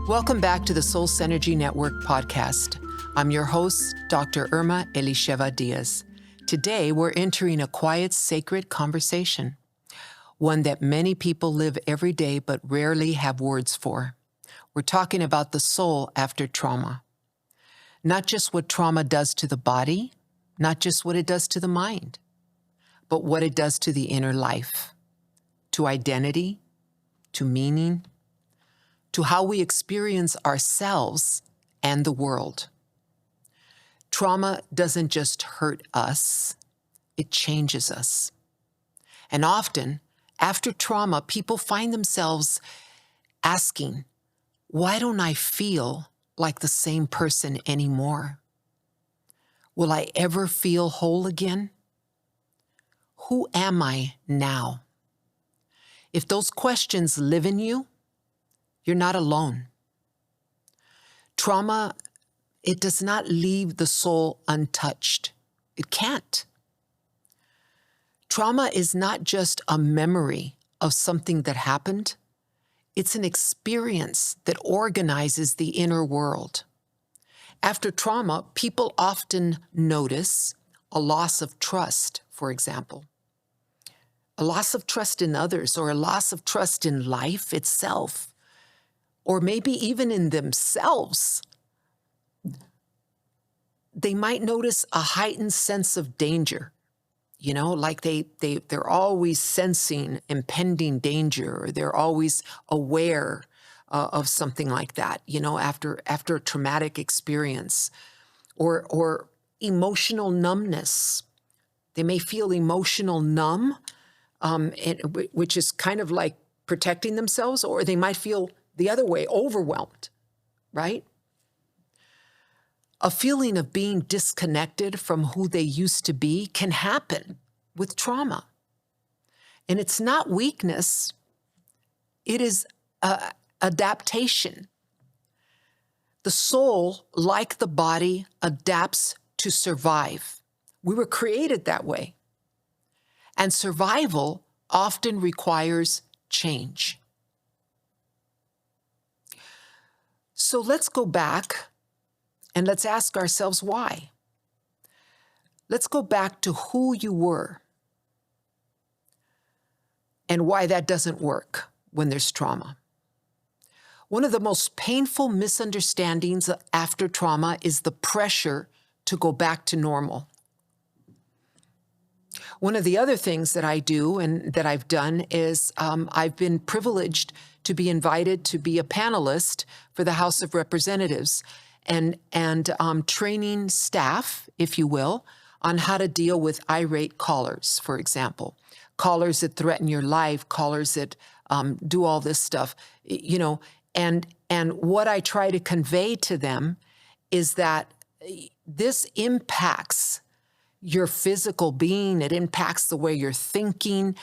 Welcome back to the Soul Synergy Network podcast. I'm your host, Dr. Irma Elisheva Diaz. Today, we're entering a quiet, sacred conversation, one that many people live every day but rarely have words for. We're talking about the soul after trauma. Not just what trauma does to the body, not just what it does to the mind, but what it does to the inner life, to identity, to meaning, to how we experience ourselves and the world. Trauma doesn't just hurt us, it changes us. And often, after trauma, people find themselves asking, why don't I feel like the same person anymore? Will I ever feel whole again? Who am I now? If those questions live in you, you're not alone. Trauma, it does not leave the soul untouched. It can't. Trauma is not just a memory of something that happened. It's an experience that organizes the inner world. After trauma, people often notice a loss of trust, for example. A loss of trust in others, or a loss of trust in life itself, or maybe even in themselves. They might notice a heightened sense of danger, like they're always sensing impending danger, or they're always aware of something like that, after a traumatic experience, or emotional numbness. They may feel emotional numb, which is kind of like protecting themselves, or they might feel the other way, overwhelmed, right? A feeling of being disconnected from who they used to be can happen with trauma. And it's not weakness, it is adaptation. The soul, like the body, adapts to survive. We were created that way. And survival often requires change. So let's go back and let's ask ourselves why. Let's go back to who you were and why that doesn't work when there's trauma. One of the most painful misunderstandings after trauma is the pressure to go back to normal. One of the other things that I do and that I've done is I've been privileged to be invited to be a panelist for the House of Representatives and training staff, if you will, on how to deal with irate callers, for example. Callers that threaten your life, callers that do all this stuff, and what I try to convey to them is that this impacts your physical being, it impacts the way you're thinking.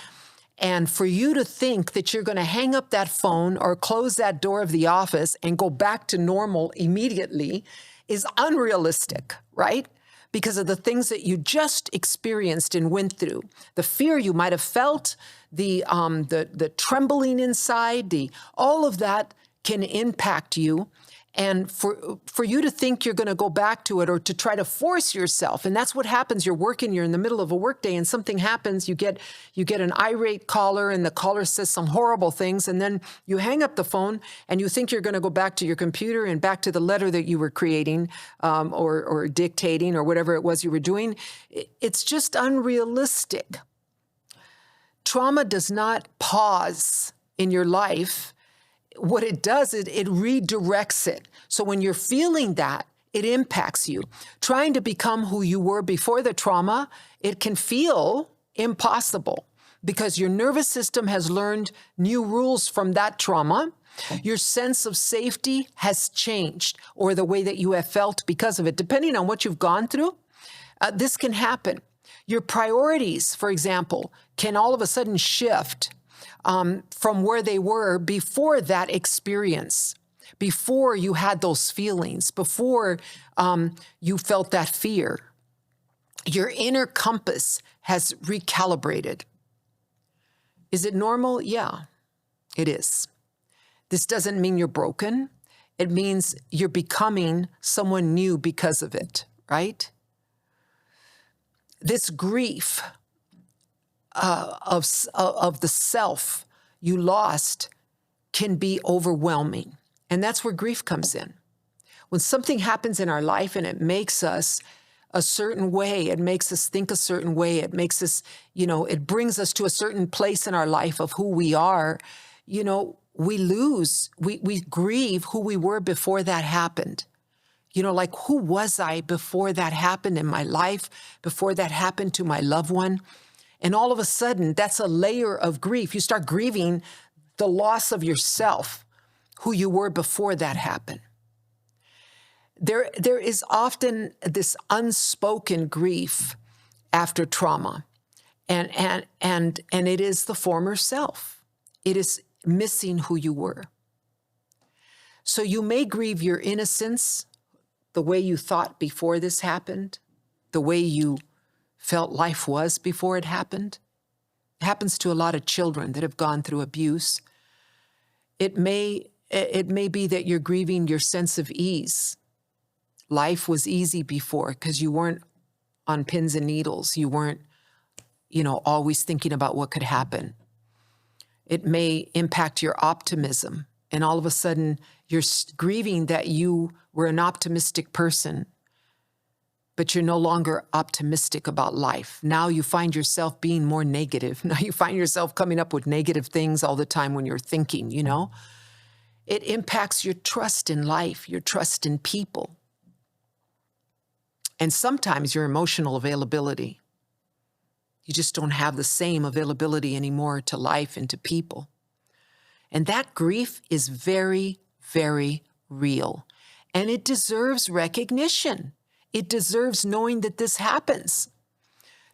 And for you to think that you're going to hang up that phone or close that door of the office and go back to normal immediately is unrealistic, right? Because of the things that you just experienced and went through. The fear you might have felt, the trembling inside, all of that can impact you. And for you to think you're going to go back to it or to try to force yourself, and that's what happens. You're working, you're in the middle of a workday, and something happens. You get an irate caller, and the caller says some horrible things, and then you hang up the phone, and you think you're going to go back to your computer and back to the letter that you were creating or dictating or whatever it was you were doing. It's just unrealistic. Trauma does not pause in your life. What it does is it redirects it. So when you're feeling that, it impacts you. Trying to become who you were before the trauma, it can feel impossible because your nervous system has learned new rules from that trauma. Your sense of safety has changed, or the way that you have felt because of it. Depending on what you've gone through, this can happen. Your priorities, for example, can all of a sudden shift from where they were before that experience, before you had those feelings, before you felt that fear. Your inner compass has recalibrated. Is it normal? Yeah, it is. This doesn't mean you're broken. It means you're becoming someone new because of it, right? This grief of the self you lost can be overwhelming. And that's where grief comes in. When something happens in our life and it makes us a certain way, it makes us think a certain way, it makes us, it brings us to a certain place in our life of who we are, we grieve who we were before that happened. Like, who was I before that happened in my life, before that happened to my loved one? And all of a sudden, that's a layer of grief. You start grieving the loss of yourself, who you were before that happened. There is often this unspoken grief after trauma, and it is the former self. It is missing who you were. So you may grieve your innocence, the way you thought before this happened, the way you felt life was before it happened. It happens to a lot of children that have gone through abuse. It may be that you're grieving your sense of ease. Life was easy before because you weren't on pins and needles. You weren't, always thinking about what could happen. It may impact your optimism. And all of a sudden, you're grieving that you were an optimistic person, but you're no longer optimistic about life. Now you find yourself being more negative. Now you find yourself coming up with negative things all the time when you're thinking, It impacts your trust in life, your trust in people. And sometimes your emotional availability. You just don't have the same availability anymore to life and to people. And that grief is very, very real. And it deserves recognition. It deserves knowing that this happens.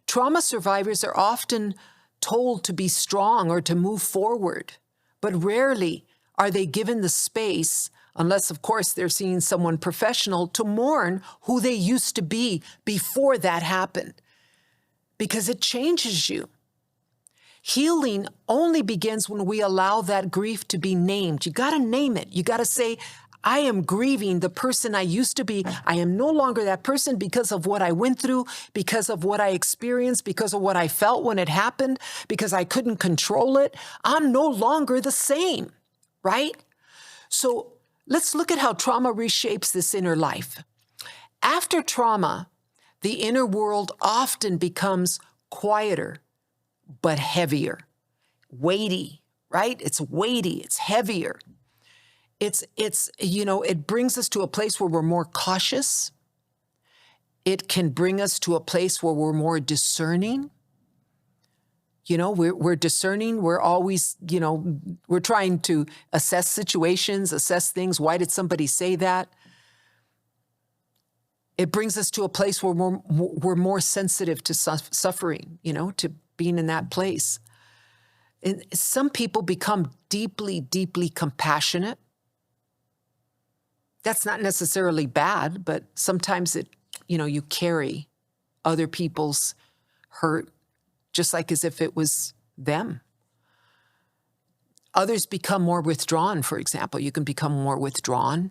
Trauma survivors are often told to be strong or to move forward, but rarely are they given the space, unless, of course, they're seeing someone professional, to mourn who they used to be before that happened, because it changes you. Healing only begins when we allow that grief to be named. You got to name it. You got to say, I am grieving the person I used to be. I am no longer that person because of what I went through, because of what I experienced, because of what I felt when it happened, because I couldn't control it. I'm no longer the same, right? So let's look at how trauma reshapes this inner life. After trauma, the inner world often becomes quieter, but heavier, weighty, right? It's weighty, it's heavier. It brings us to a place where we're more cautious. It can bring us to a place where we're more discerning. We're discerning. We're always, we're trying to assess situations, assess things. Why did somebody say that? It brings us to a place where we're more sensitive to suffering, to being in that place. And some people become deeply, deeply compassionate. That's not necessarily bad, but sometimes you carry other people's hurt just like as if it was them. Others become more withdrawn, for example. You can become more withdrawn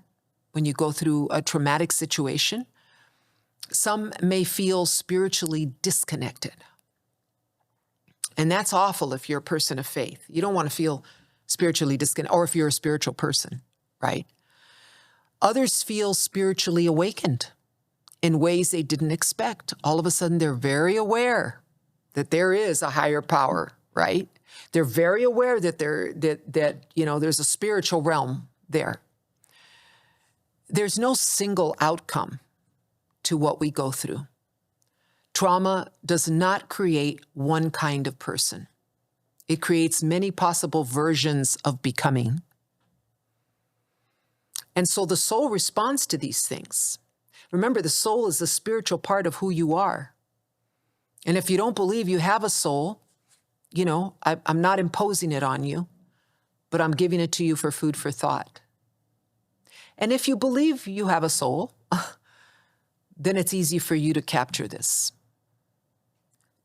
when you go through a traumatic situation. Some may feel spiritually disconnected. And that's awful if you're a person of faith. You don't want to feel spiritually disconnected, or if you're a spiritual person, right? Others feel spiritually awakened in ways they didn't expect. All of a sudden, they're very aware that there is a higher power, right? They're very aware that there's a spiritual realm there. There's no single outcome to what we go through. Trauma does not create one kind of person. It creates many possible versions of becoming. And so the soul responds to these things. Remember, the soul is the spiritual part of who you are. And if you don't believe you have a soul, I'm not imposing it on you, but I'm giving it to you for food for thought. And if you believe you have a soul, then it's easy for you to capture this.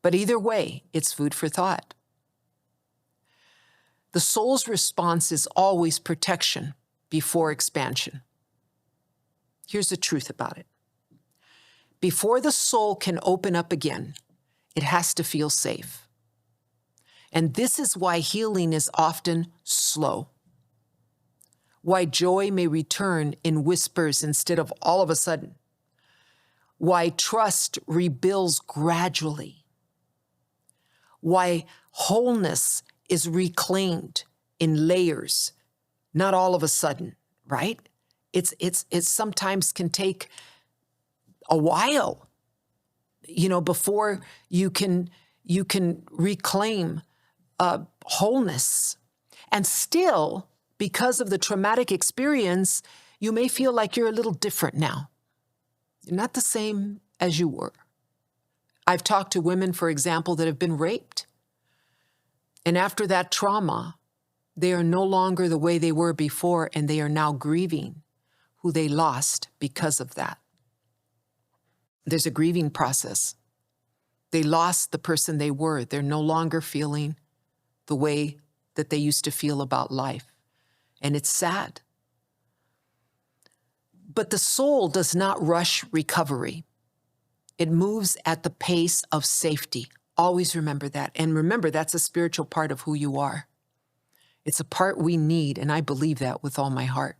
But either way, it's food for thought. The soul's response is always protection before expansion. Here's the truth about it. Before the soul can open up again, it has to feel safe. And this is why healing is often slow. Why joy may return in whispers instead of all of a sudden. Why trust rebuilds gradually. Why wholeness is reclaimed in layers, not all of a sudden, right? It sometimes can take a while, before you can reclaim wholeness. And still, because of the traumatic experience, you may feel like you're a little different now. You're not the same as you were. I've talked to women, for example, that have been raped. And after that trauma, they are no longer the way they were before, and they are now grieving who they lost because of that. There's a grieving process. They lost the person they were. They're no longer feeling the way that they used to feel about life. And it's sad. But the soul does not rush recovery. It moves at the pace of safety. Always remember that. And remember, that's a spiritual part of who you are. It's a part we need, and I believe that with all my heart.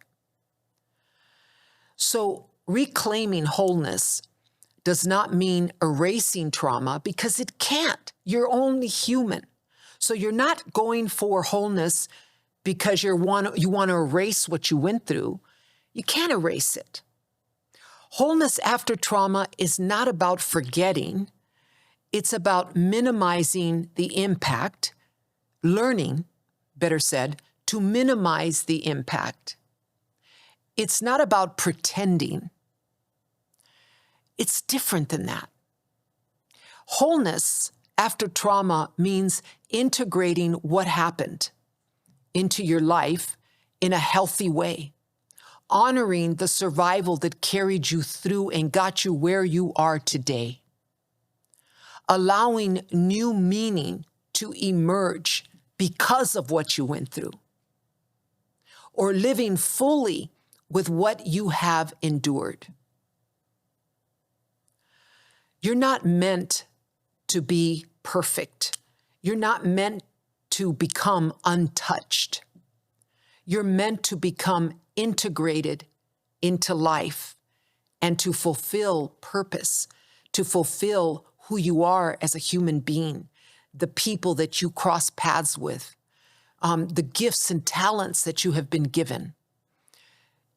So reclaiming wholeness does not mean erasing trauma, because it can't. You're only human. So you're not going for wholeness because you want to erase what you went through. You can't erase it. Wholeness after trauma is not about forgetting. It's about minimizing the impact, learning, better said, to minimize the impact. It's not about pretending. It's different than that. Wholeness after trauma means integrating what happened into your life in a healthy way, honoring the survival that carried you through and got you where you are today, allowing new meaning to emerge because of what you went through, or living fully with what you have endured. You're not meant to be perfect. You're not meant to become untouched. You're meant to become integrated into life and to fulfill purpose, to fulfill who you are as a human being, the people that you cross paths with, the gifts and talents that you have been given.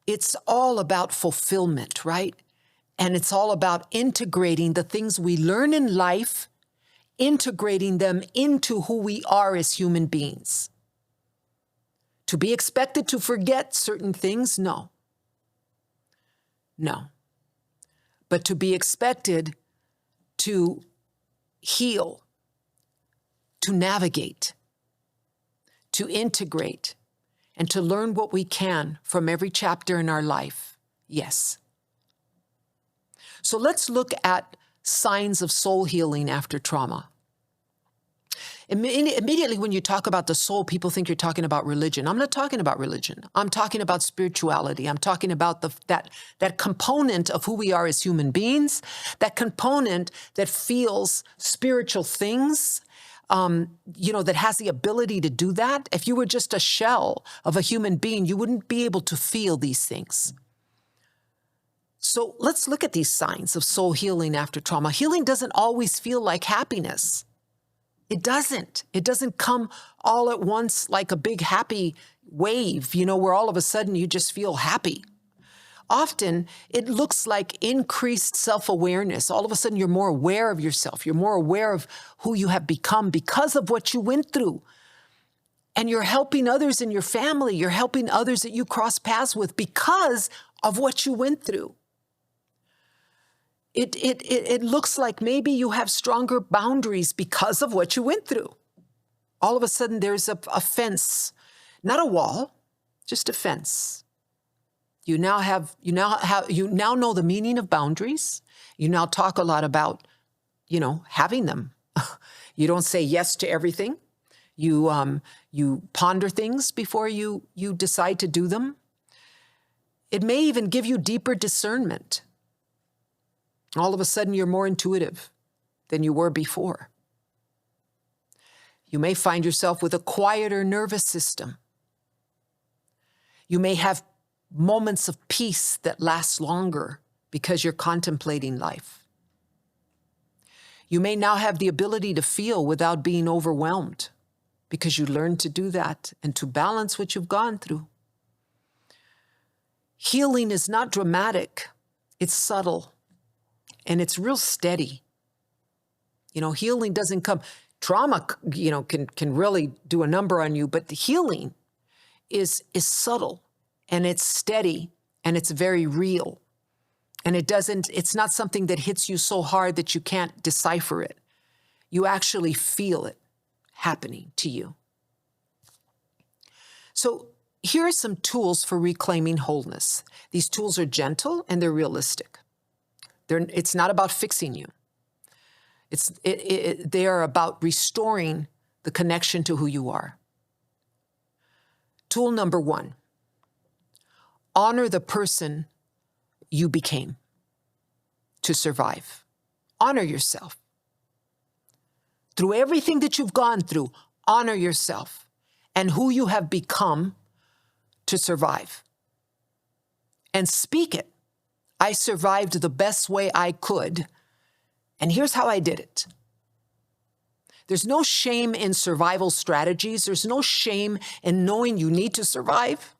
It's all about fulfillment, right? And it's all about integrating the things we learn in life, integrating them into who we are as human beings. To be expected to forget certain things? No. No. But to be expected to heal, to navigate, to integrate, and to learn what we can from every chapter in our life. Yes. So let's look at signs of soul healing after trauma. Immediately when you talk about the soul, people think you're talking about religion. I'm not talking about religion. I'm talking about spirituality. I'm talking about that component of who we are as human beings, that component that feels spiritual things, that has the ability to do that. If you were just a shell of a human being, you wouldn't be able to feel these things. So let's look at these signs of soul healing after trauma. Healing doesn't always feel like happiness. It doesn't. It doesn't come all at once like a big happy wave, where all of a sudden you just feel happy. Often it looks like increased self-awareness. All of a sudden you're more aware of yourself. You're more aware of who you have become because of what you went through. And you're helping others in your family. You're helping others that you cross paths with because of what you went through. It looks like maybe you have stronger boundaries because of what you went through. All of a sudden there's a fence, not a wall, just a fence. You now know the meaning of boundaries. You now talk a lot about, having them. You don't say yes to everything. You ponder things before you decide to do them. It may even give you deeper discernment. All of a sudden, you're more intuitive than you were before. You may find yourself with a quieter nervous system. You may have moments of peace that last longer because you're contemplating life. You may now have the ability to feel without being overwhelmed because you learned to do that and to balance what you've gone through. Healing is not dramatic. It's subtle and it's real steady. Healing doesn't come. Trauma, can really do a number on you, but the healing is subtle and it's steady and it's very real. And it's not something that hits you so hard that you can't decipher it. You actually feel it happening to you. So here are some tools for reclaiming wholeness. These tools are gentle and they're realistic. It's not about fixing you. They are about restoring the connection to who you are. Tool number 1, honor the person you became to survive. Honor yourself. Through everything that you've gone through, honor yourself and who you have become to survive. And speak it. I survived the best way I could, and here's how I did it. There's no shame in survival strategies. There's no shame in knowing you need to survive.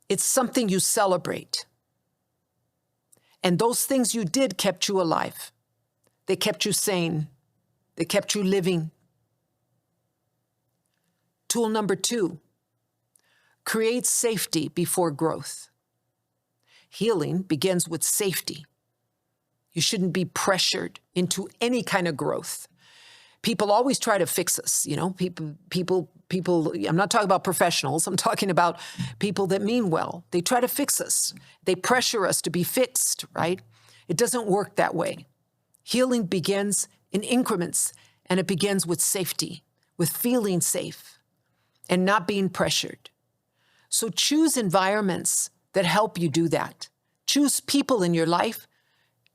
It's something you celebrate. And those things you did kept you alive. They kept you sane. They kept you living. Tool number 2, create safety before growth. Healing begins with safety. You shouldn't be pressured into any kind of growth. People always try to fix us, people, I'm not talking about professionals, I'm talking about people that mean well. They try to fix us. They pressure us to be fixed, right? It doesn't work that way. Healing begins in increments, and it begins with safety, with feeling safe and not being pressured. So choose environments that help you do that. Choose people in your life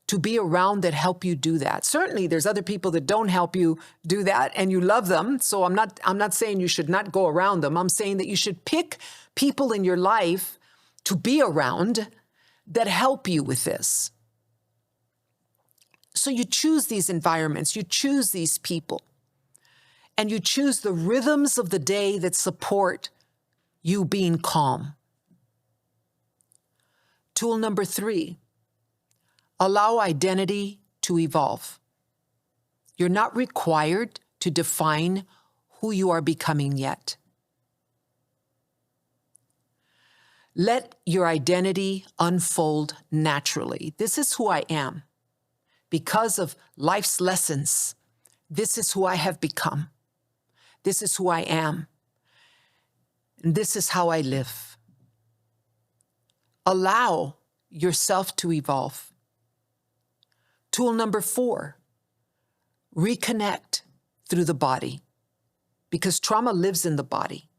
to be around that help you do that. Certainly there's other people that don't help you do that and you love them. So I'm not saying you should not go around them. I'm saying that you should pick people in your life to be around that help you with this. So you choose these environments, you choose these people, and you choose the rhythms of the day that support you being calm. Tool number 3, allow identity to evolve. You're not required to define who you are becoming yet. Let your identity unfold naturally. This is who I am. Because of life's lessons, this is who I have become. This is who I am. And this is how I live. Allow yourself to evolve. Tool number 4, reconnect through the body, because trauma lives in the body.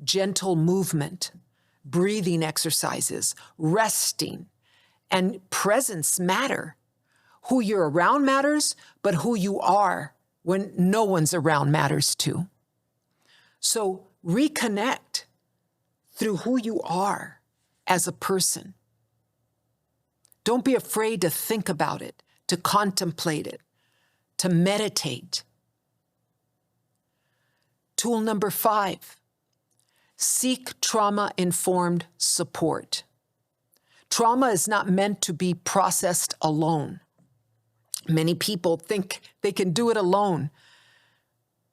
Gentle movement, breathing exercises, resting, and presence matter. Who you're around matters, but who you are when no one's around matters too. So reconnect through who you are as a person. Don't be afraid to think about it, to contemplate it, to meditate. Tool number 5, seek trauma-informed support. Trauma is not meant to be processed alone. Many people think they can do it alone,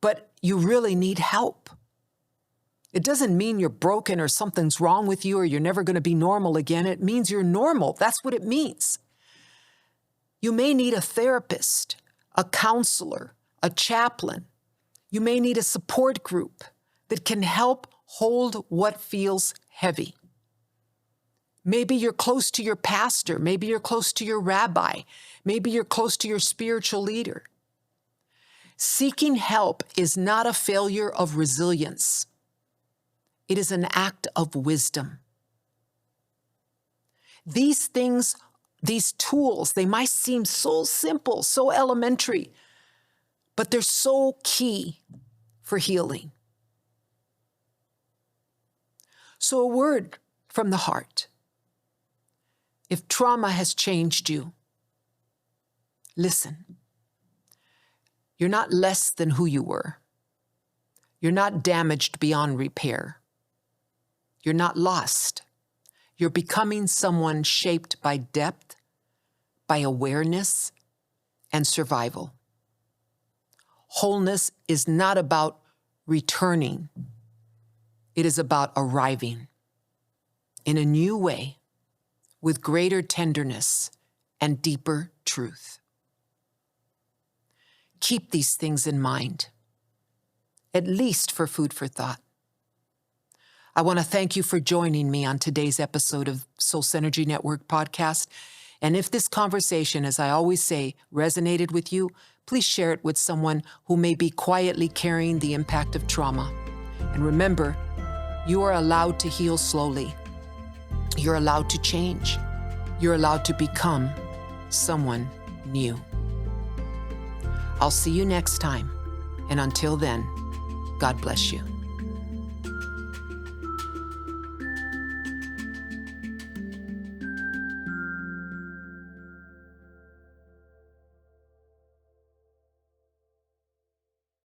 but you really need help. It doesn't mean you're broken or something's wrong with you or you're never going to be normal again. It means you're normal. That's what it means. You may need a therapist, a counselor, a chaplain. You may need a support group that can help hold what feels heavy. Maybe you're close to your pastor. Maybe you're close to your rabbi. Maybe you're close to your spiritual leader. Seeking help is not a failure of resilience. It is an act of wisdom. These things, these tools, they might seem so simple, so elementary, but they're so key for healing. So a word from the heart. If trauma has changed you, listen. You're not less than who you were. You're not damaged beyond repair. You're not lost. You're becoming someone shaped by depth, by awareness, and survival. Wholeness is not about returning. It is about arriving in a new way with greater tenderness and deeper truth. Keep these things in mind, at least for food for thought. I want to thank you for joining me on today's episode of Soul Synergy Network podcast. And if this conversation, as I always say, resonated with you, please share it with someone who may be quietly carrying the impact of trauma. And remember, you are allowed to heal slowly. You're allowed to change. You're allowed to become someone new. I'll see you next time. And until then, God bless you.